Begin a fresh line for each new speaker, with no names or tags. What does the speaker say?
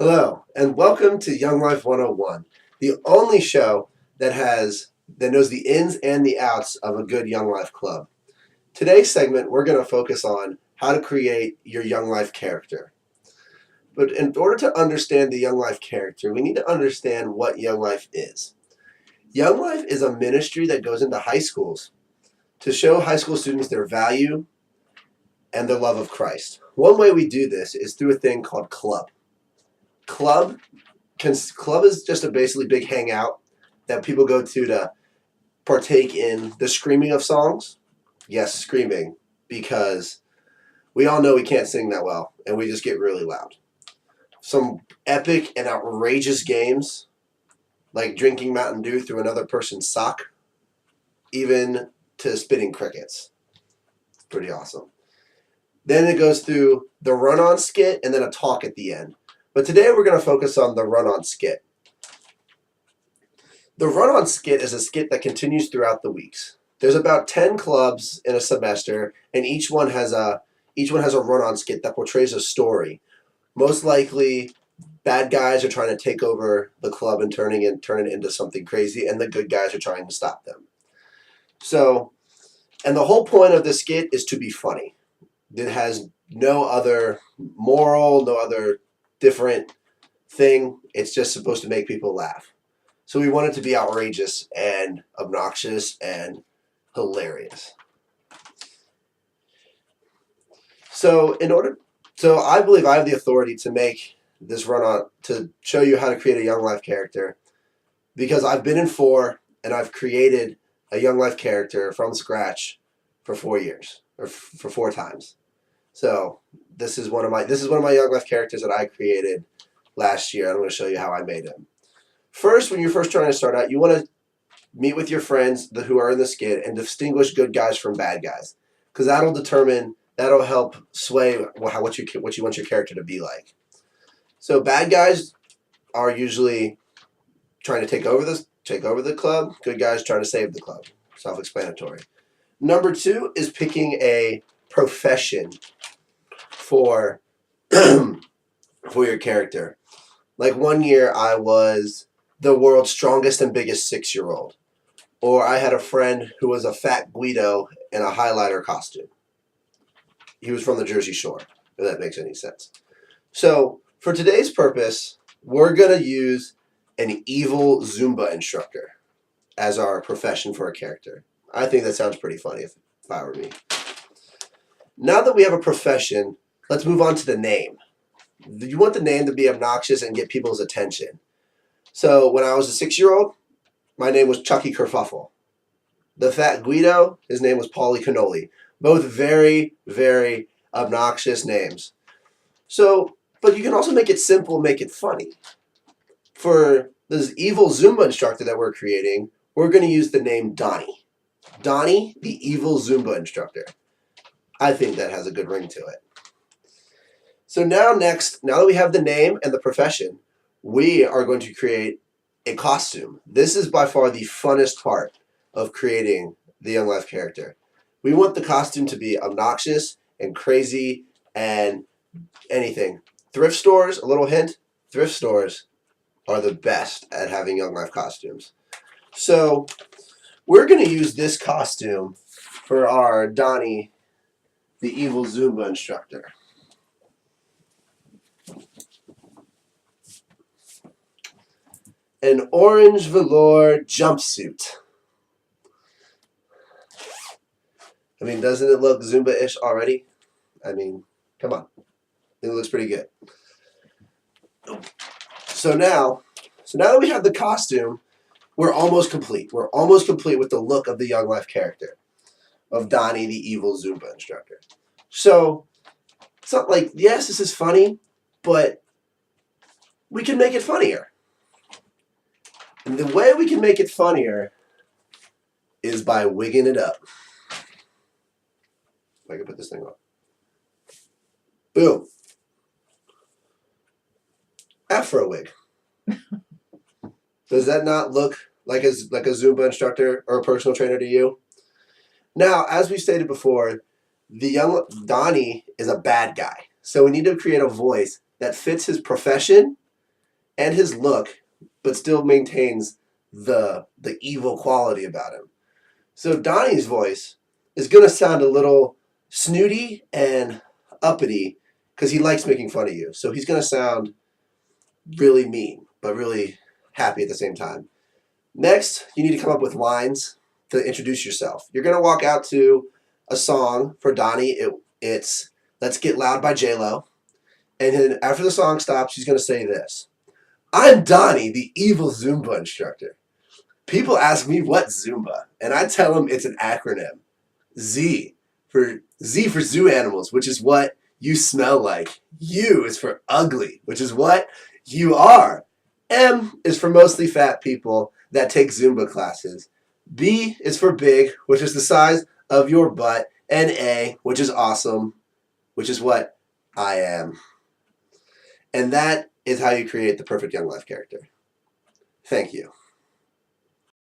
Hello, and welcome to Young Life 101, the only show that knows the ins and the outs of a good Young Life club. Today's segment, we're going to focus on how to create your Young Life character. But in order to understand the Young Life character, we need to understand what Young Life is. Young Life is a ministry that goes into high schools to show high school students their value and their love of Christ. One way we do this is through a thing called club. Club Club is just a basically big hangout that people go to partake in the screaming of songs. Yes, screaming, because we all know we can't sing that well, and we just get really loud. Some epic and outrageous games, like drinking Mountain Dew through another person's sock, even to spitting crickets. It's pretty awesome. Then it goes through the run-on skit and then a talk at the end. But today we're going to focus on the run-on skit. The run-on skit is a skit that continues throughout the weeks. There's about 10 clubs in a semester, and each one has a run-on skit that portrays a story. Most likely, bad guys are trying to take over the club and turn it into something crazy, and the good guys are trying to stop them. And the whole point of the skit is to be funny. It has no other moral, no other different thing. It's just supposed to make people laugh. So we want it to be outrageous and obnoxious and hilarious. So I believe I have the authority to make this run-on to show you how to create a Young Life character, because I've been in 4 and I've created a Young Life character from scratch for 4 years, or for 4 times. So this is one of my Young Life characters that I created last year. I'm going to show you how I made him. First, when you're first trying to start out, you want to meet with your friends who are in the skit and distinguish good guys from bad guys, because that'll help sway what you want your character to be like. So bad guys are usually trying to take over the club. Good guys trying to save the club. Self-explanatory. Number 2 is picking a profession for for your character. Like one year I was the world's strongest and biggest 6-year-old. Or I had a friend who was a fat Guido in a highlighter costume. He was from the Jersey Shore, if that makes any sense. So for today's purpose, we're going to use an evil Zumba instructor as our profession for a character. I think that sounds pretty funny if I were me. Now that we have a profession, let's move on to the name. You want the name to be obnoxious and get people's attention. So when I was a 6-year-old, my name was Chucky Kerfuffle. The fat Guido, his name was Paulie Cannoli. Both very, very obnoxious names. So, but you can also make it simple, make it funny. For this evil Zumba instructor that we're creating, we're going to use the name Donnie. Donnie, the evil Zumba instructor. I think that has a good ring to it. So now that we have the name and the profession, we are going to create a costume. This is by far the funnest part of creating the Young Life character. We want the costume to be obnoxious and crazy and anything. Thrift stores, a little hint, thrift stores are the best at having Young Life costumes. So we're going to use this costume for our Donnie, the evil Zumba instructor. An orange velour jumpsuit. I mean, doesn't it look Zumba-ish already? I mean, come on. It looks pretty good. So now that we have the costume, we're almost complete. We're almost complete with the look of the Young Life character of Donnie, the evil Zumba instructor. So it's not like, yes, this is funny, but we can make it funnier. And the way we can make it funnier is by wigging it up. If I can put this thing on. Boom. Afro wig. Does that not look like a Zumba instructor or a personal trainer to you? Now, as we stated before, the young Donnie is a bad guy. So we need to create a voice that fits his profession and his look, but still maintains the evil quality about him. So Donnie's voice is going to sound a little snooty and uppity because he likes making fun of you. So he's going to sound really mean, but really happy at the same time. Next, you need to come up with lines to introduce yourself. You're going to walk out to a song for Donnie. It's Let's Get Loud by J-Lo. And then after the song stops, she's going to say this. I'm Donnie, the evil Zumba instructor. People ask me what's Zumba, and I tell them it's an acronym. Z for zoo animals, which is what you smell like. U is for ugly, which is what you are. M is for mostly fat people that take Zumba classes. B is for big, which is the size of your butt. And A, which is awesome, which is what I am. And that is how you create the perfect Young Life character. Thank you.